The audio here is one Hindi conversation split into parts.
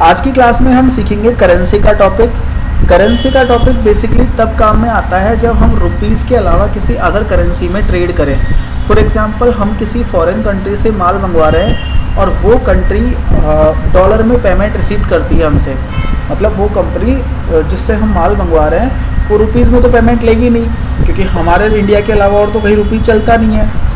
आज की क्लास में हम सीखेंगे करेंसी का टॉपिक। करेंसी का टॉपिक बेसिकली तब काम में आता है जब हम रुपीज़ के अलावा किसी अदर करेंसी में ट्रेड करें। फॉर एग्जांपल हम किसी फॉरेन कंट्री से माल मंगवा रहे हैं और वो कंट्री डॉलर में पेमेंट रिसीव करती है हमसे, मतलब वो कंपनी जिससे हम माल मंगवा रहे हैं वो रुपीज़ में तो पेमेंट लेगी नहीं, क्योंकि हमारे इंडिया के अलावा और तो कहीं रुपीज़ चलता नहीं है।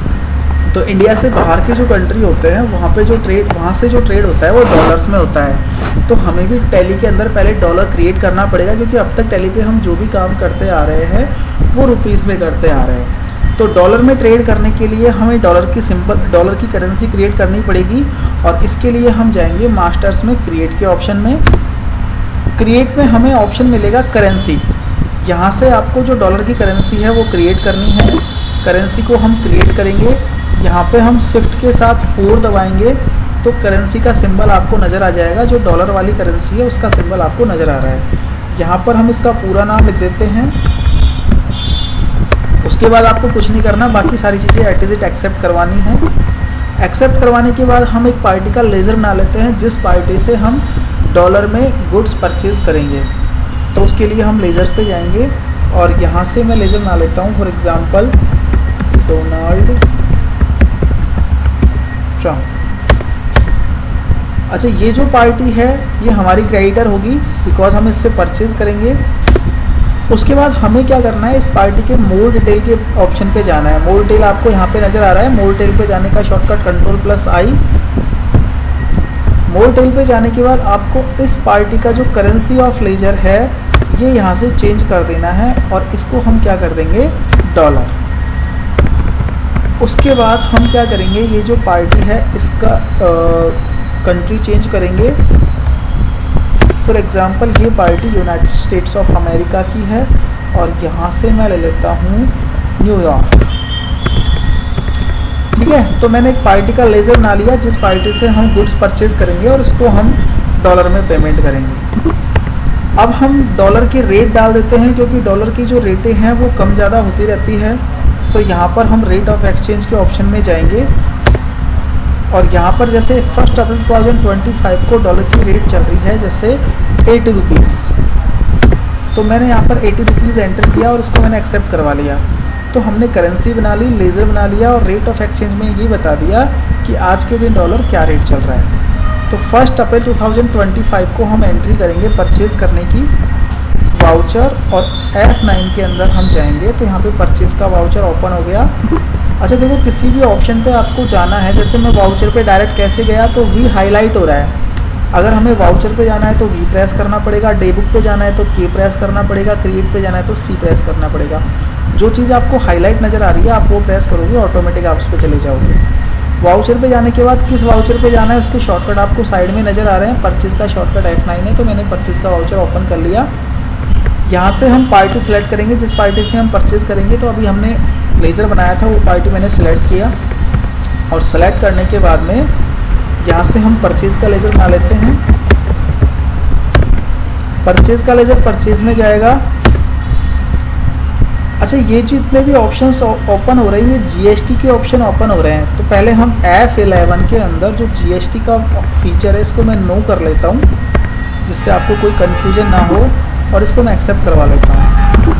तो इंडिया से बाहर के जो कंट्री होते हैं वहाँ पे वहाँ से जो ट्रेड होता है वो डॉलर्स में होता है। तो हमें भी टैली के अंदर पहले डॉलर क्रिएट करना पड़ेगा, क्योंकि अब तक टैली पे हम जो भी काम करते आ रहे हैं वो रुपीज़ में करते आ रहे हैं। तो डॉलर में ट्रेड करने के लिए हमें डॉलर की करेंसी क्रिएट करनी पड़ेगी, और इसके लिए हम जाएंगे मास्टर्स में क्रिएट के ऑप्शन में। क्रिएट में हमें ऑप्शन मिलेगा करेंसी। यहाँ से आपको जो डॉलर की करेंसी है वो क्रिएट करनी है। करेंसी को हम क्रिएट करेंगे, यहाँ पे हम शिफ्ट के साथ 4 दबाएंगे तो करेंसी का सिंबल आपको नज़र आ जाएगा। जो डॉलर वाली करेंसी है उसका सिंबल आपको नज़र आ रहा है। यहाँ पर हम इसका पूरा नाम लिख देते हैं। उसके बाद आपको कुछ नहीं करना, बाकी सारी चीज़ें एट इज इट एक्सेप्ट करवानी है। एक्सेप्ट करवाने के बाद हम एक पार्टी का लेज़र बना लेते हैं जिस पार्टी से हम डॉलर में गुड्स परचेज करेंगे। तो उसके लिए हम लेज़र्स पे जाएंगे और यहाँ से मैं लेज़र बना लेता हूँ, फॉर एग्ज़ाम्पल डोनाल्ड ट्रम्प। अच्छा, ये जो पार्टी है ये हमारी क्रेडिटर होगी, बिकॉज हम इससे परचेज करेंगे। उसके बाद हमें क्या करना है, इस पार्टी के मोर डिटेल के ऑप्शन पे जाना है। मोर डिटेल आपको यहाँ पे नज़र आ रहा है। मोर डिटेल पे जाने का शॉर्टकट Ctrl+I। मोर डिटेल पे जाने के बाद आपको इस पार्टी का जो करेंसी ऑफ लेजर है ये यहाँ से चेंज कर देना है, और इसको हम क्या कर देंगे, डॉलर। उसके बाद हम क्या करेंगे, ये जो पार्टी है इसका कंट्री चेंज करेंगे। फॉर एग्ज़ाम्पल ये party United states of America की है, और यहाँ से मैं ले लेता हूँ न्यूयॉर्क। ठीक है, तो मैंने एक पार्टी का लेज़र बना लिया जिस पार्टी से हम गुड्स परचेज करेंगे और उसको हम डॉलर में पेमेंट करेंगे। अब हम डॉलर की रेट डाल देते हैं, क्योंकि डॉलर की जो रेटें हैं वो कम ज़्यादा होती रहती है। तो यहाँ पर हम रेट ऑफ एक्सचेंज के ऑप्शन में जाएंगे, और यहाँ पर जैसे 1 अप्रैल 2025 को डॉलर की रेट चल रही है जैसे 80 रुपीज़, तो मैंने यहाँ पर 80 रुपीज़ एंटर किया और उसको मैंने एक्सेप्ट करवा लिया। तो हमने करेंसी बना ली, लेज़र बना लिया, और रेट ऑफ एक्सचेंज में ये बता दिया कि आज के दिन डॉलर क्या रेट चल रहा है। तो 1 अप्रैल 2025 को हम एंट्री करेंगे परचेज़ करने की, वाउचर, और F9 के अंदर हम जाएंगे तो यहाँ पे परचेज़ का वाउचर ओपन हो गया। अच्छा देखो, किसी भी ऑप्शन पे आपको जाना है, जैसे मैं वाउचर पे डायरेक्ट कैसे गया तो V हाईलाइट हो रहा है। अगर हमें वाउचर पे जाना है तो V प्रेस करना पड़ेगा, डे बुक पे जाना है तो K प्रेस करना पड़ेगा, क्रिएट पे जाना है तो C प्रेस करना पड़ेगा। जो चीज़ आपको हाईलाइट नज़र आ रही है आप वो प्रेस करोगे, ऑटोमेटिक आप उस पर चले जाओगे। वाउचर पे जाने के बाद किस वाउचर पे जाना है उसके शॉर्टकट आपको साइड में नज़र आ रहे हैं। परचेज़ का शॉर्टकट F9 है, तो मैंने परचेज़ का वाउचर ओपन कर लिया। यहाँ से हम पार्टी सिलेक्ट करेंगे जिस पार्टी से हम परचेज़ करेंगे। तो अभी हमने लेज़र बनाया था वो पार्टी मैंने सिलेक्ट किया, और सेलेक्ट करने के बाद में यहाँ से हम परचेज़ का लेज़र बना लेते हैं। परचेज़ का लेज़र परचेज़ में जाएगा। अच्छा, ये जितने भी ऑप्शंस ओपन हो रहे हैं ये GST के ऑप्शन ओपन हो रहे हैं। तो पहले हम F11 के अंदर जो GST का फीचर है इसको मैं नो कर लेता हूँ, जिससे आपको कोई कन्फ्यूजन ना हो, और इसको मैं एक्सेप्ट करवा लेता हूँ।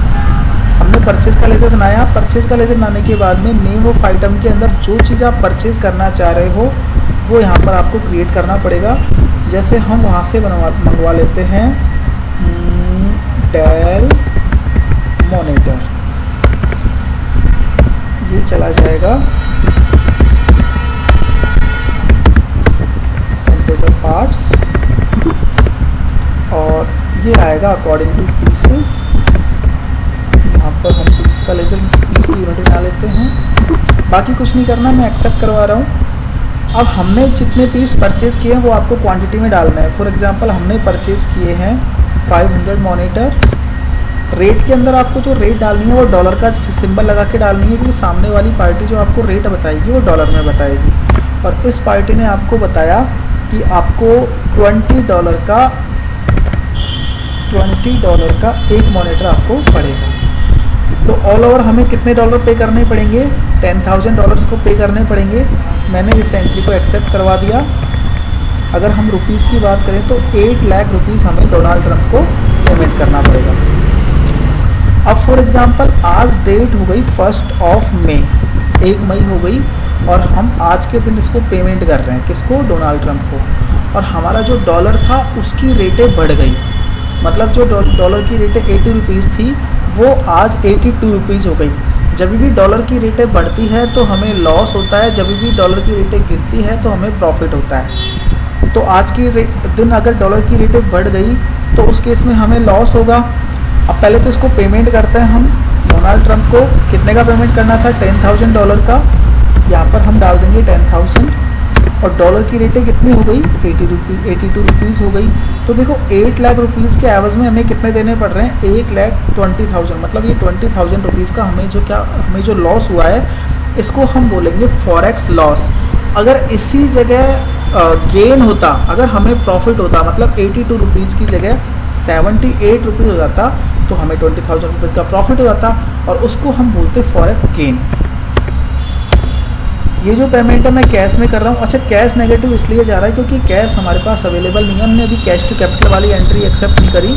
हमने परचेज़ का लेज़र बनाया। परचेज़ का लेज़र बनाने के बाद में नेम ऑफ आइटम के अंदर जो चीज़ आप परचेज़ करना चाह रहे हो वो यहाँ पर आपको क्रिएट करना पड़ेगा। जैसे हम वहाँ से मंगवा लेते हैं डेल मॉनिटर, ये चला जाएगा कंप्यूटर पार्ट्स, और ये आएगा अकॉर्डिंग टू पीसेस। यहाँ पर हम पीस का लेज़र पीस की यूनिट बना लेते हैं। बाकी कुछ नहीं करना, मैं एक्सेप्ट करवा रहा हूँ। अब हमने जितने पीस परचेज़ किए हैं वो आपको क्वांटिटी में डालना है। फॉर एग्जांपल हमने परचेज़ किए हैं 500 मॉनिटर। रेट के अंदर आपको जो रेट डालनी है वो डॉलर का सिंबल लगा के डालनी है, क्योंकि सामने वाली पार्टी जो आपको रेट बताएगी वो डॉलर में बताएगी। और इस पार्टी ने आपको बताया कि आपको $20 का एक मॉनिटर आपको पड़ेगा। तो ऑल ओवर हमें कितने डॉलर पे करने पड़ेंगे, $10,000 को पे करने पड़ेंगे। मैंने इस एंट्री को एक्सेप्ट करवा दिया। अगर हम रुपीज़ की बात करें तो 8 लाख रुपीज़ हमें डोनाल्ड ट्रंप को पेमेंट करना पड़ेगा। अब फॉर एग्जांपल आज डेट हो गई 1 मई, 1 मई हो गई, और हम आज के दिन इसको पेमेंट कर रहे हैं, किसको? डोनाल्ड ट्रंप को। और हमारा जो डॉलर था उसकी रेटें बढ़ गई, मतलब जो डॉलर की रेटें 80 रुपीज़ थी वो आज 82 रुपीज़ हो गई। जब भी डॉलर की रेटें बढ़ती है तो हमें लॉस होता है, जब भी डॉलर की रेटें गिरती है तो हमें प्रॉफिट होता है। तो आज की दिन अगर डॉलर की रेटें बढ़ गई तो उस केस में हमें लॉस होगा। अब पहले तो इसको पेमेंट करते हैं हम। डोनाल्ड ट्रंप को कितने का पेमेंट करना था? $10,000 का। यहाँ पर हम डाल देंगे 10,000, और डॉलर की रेटें कितनी हो गई? 82 रुपीज़ हो गई। तो देखो 8 लाख रुपीज़ के एवज़ में हमें कितने देने पड़ रहे हैं? 1,20,000, मतलब ये 20,000 रुपीज़ का हमें जो लॉस हुआ है इसको हम बोलेंगे फॉरेक्स लॉस। अगर इसी जगह गेन होता, अगर हमें प्रॉफिट होता, मतलब 82 रुपीज़ की जगह 78 रुपीज़ हो जाता तो हमें 20,000 रुपीज़ का प्रॉफिट हो जाता, और उसको हम बोलते फॉरेक्स गेन। ये जो पेमेंट है मैं कैश में कर रहा हूँ। अच्छा, कैश नेगेटिव इसलिए जा रहा है क्योंकि कैश हमारे पास अवेलेबल नहीं है, हमने अभी कैश टू कैपिटल वाली एंट्री एक्सेप्ट नहीं करी,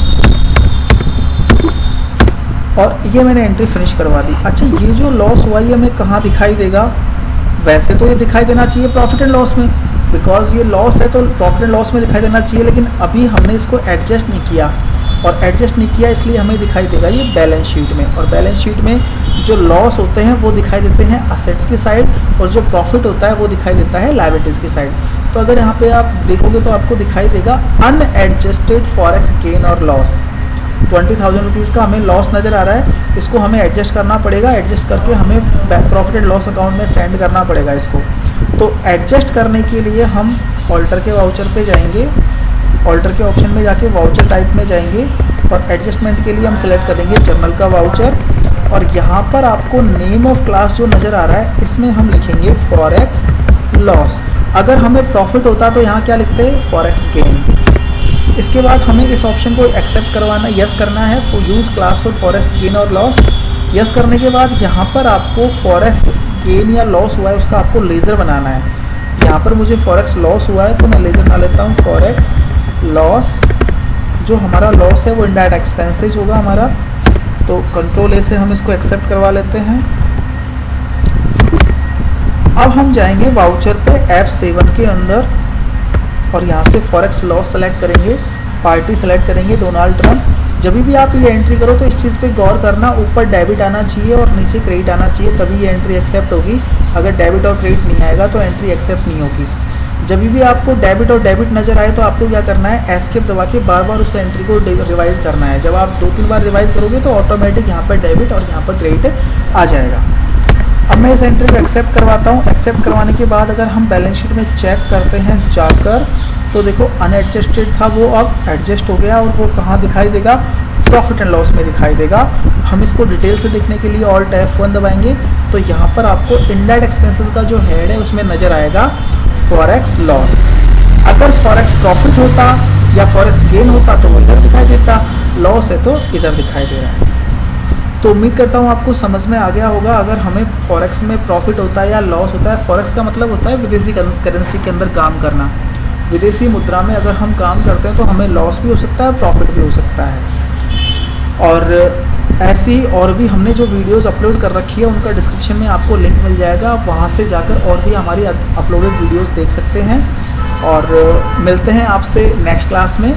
और ये मैंने एंट्री फिनिश करवा दी। अच्छा, ये जो लॉस हुआ ये हमें कहाँ दिखाई देगा? वैसे तो ये दिखाई देना चाहिए प्रॉफिट एंड लॉस में, बिकॉज ये लॉस है तो प्रॉफिट एंड लॉस में दिखाई देना चाहिए, लेकिन अभी हमने इसको एडजस्ट नहीं किया, और एडजस्ट नहीं किया इसलिए हमें दिखाई देगा ये बैलेंस शीट में। और बैलेंस शीट में जो लॉस होते हैं वो दिखाई देते हैं असेट्स की साइड, और जो प्रॉफिट होता है वो दिखाई देता है लायबिलिटीज़ की साइड। तो अगर यहाँ पे आप देखोगे तो आपको दिखाई देगा अनएडजस्टेड फॉरेक्स गेन और लॉस। 20,000 रुपीज़ का हमें लॉस नज़र आ रहा है, इसको हमें एडजस्ट करना पड़ेगा, एडजस्ट करके हमें प्रॉफिट एंड लॉस अकाउंट में सेंड करना पड़ेगा इसको। तो एडजस्ट करने के लिए हम ऑल्टर के वाउचर पे जाएंगे, ऑल्टर के ऑप्शन में जाके वाउचर टाइप में जाएंगे, और एडजस्टमेंट के लिए हम सेलेक्ट करेंगे जर्नल का वाउचर, और यहाँ पर आपको नेम ऑफ क्लास जो नज़र आ रहा है इसमें हम लिखेंगे फॉरेक्स लॉस। अगर हमें प्रॉफिट होता तो यहाँ क्या लिखते हैं? Forex gain. इसके बाद हमें इस ऑप्शन को एक्सेप्ट करवाना, यस करना है, for use class for forex gain और लॉस। यस करने के बाद यहाँ पर आपको फॉरेक्स गेन या लॉस हुआ है उसका आपको लेज़र बनाना है। यहाँ पर मुझे फॉरेक्स लॉस हुआ है तो मैं लेज़र बना लेता हूँ फॉरेक्स लॉस। जो हमारा लॉस है वो इनडायरेक्ट एक्सपेंसेस होगा हमारा, तो कंट्रोल ए से हम इसको एक्सेप्ट करवा लेते हैं। अब हम जाएंगे वाउचर पे F7 के अंदर, और यहाँ से फॉरेक्स लॉस सेलेक्ट करेंगे, पार्टी सेलेक्ट करेंगे डोनाल्ड ट्रंप। जब भी आप ये एंट्री करो तो इस चीज़ पे गौर करना, ऊपर डेबिट आना चाहिए और नीचे क्रेडिट आना चाहिए, तभी ये एंट्री एक्सेप्ट होगी। अगर डेबिट और क्रेडिट नहीं आएगा तो एंट्री एक्सेप्ट नहीं होगी। जब भी आपको डेबिट और डेबिट नज़र आए तो आपको क्या करना है? एस्केप दबा के बार बार उस एंट्री को रिवाइज करना है। जब आप 2-3 बार रिवाइज करोगे तो ऑटोमेटिक यहाँ पर डेबिट और यहाँ पर क्रेडिट आ जाएगा। अब मैं इस एंट्री को एक्सेप्ट करवाता हूँ। एक्सेप्ट करवाने के बाद अगर हम बैलेंस शीट में चेक करते हैं जाकर, तो देखो अनएडजस्टेड था वो अब एडजस्ट हो गया, और वो कहाँ दिखाई देगा? प्रॉफिट एंड लॉस में दिखाई देगा। हम इसको डिटेल से देखने के लिए ऑल्ट F1 दबाएंगे तो यहाँ पर आपको इनडायरेक्ट एक्सपेंसेस का जो हेड है उसमें नज़र आएगा फॉरेक्स लॉस। अगर फॉरेक्स प्रॉफिट होता या फॉरेक्स गेन होता तो वो इधर दिखाई देता, लॉस है तो इधर दिखाई दे रहा है। तो उम्मीद करता हूँ आपको समझ में आ गया होगा। अगर हमें फॉरेक्स में प्रॉफिट होता है या लॉस होता है, फॉरेक्स का मतलब होता है विदेशी करेंसी के अंदर काम करना। विदेशी मुद्रा में अगर हम काम करते हैं तो हमें लॉस भी हो सकता है, प्रॉफिट भी हो सकता है। और ऐसी और भी हमने जो वीडियोस अपलोड कर रखी है उनका डिस्क्रिप्शन में आपको लिंक मिल जाएगा, आप वहाँ से जाकर और भी हमारी अपलोडेड वीडियोस देख सकते हैं। और मिलते हैं आपसे नेक्स्ट क्लास में।